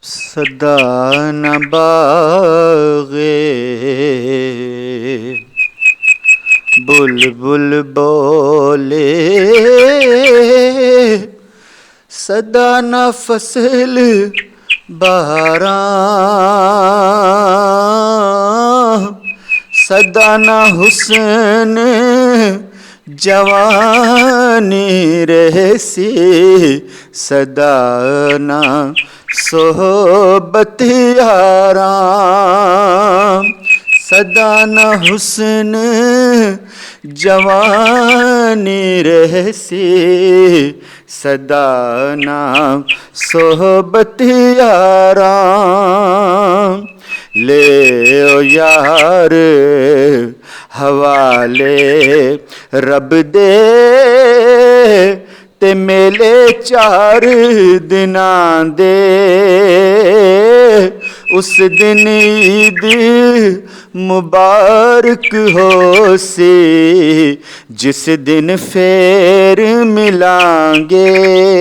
صدا نہ باغے بلبل بولے، صدا نہ فصل بہاراں، صدا نہ حسن جوانی رہسی، صدا نہ صحبت یاراں، صدا نہ حسن جوانی رہسی، صدا نہ صحبت یاراں، لے او یار حوالے رب دے تے میلے 4 دناں دے، اس دن عید مبارک ہو سی، جس دن پھر ملیں گے۔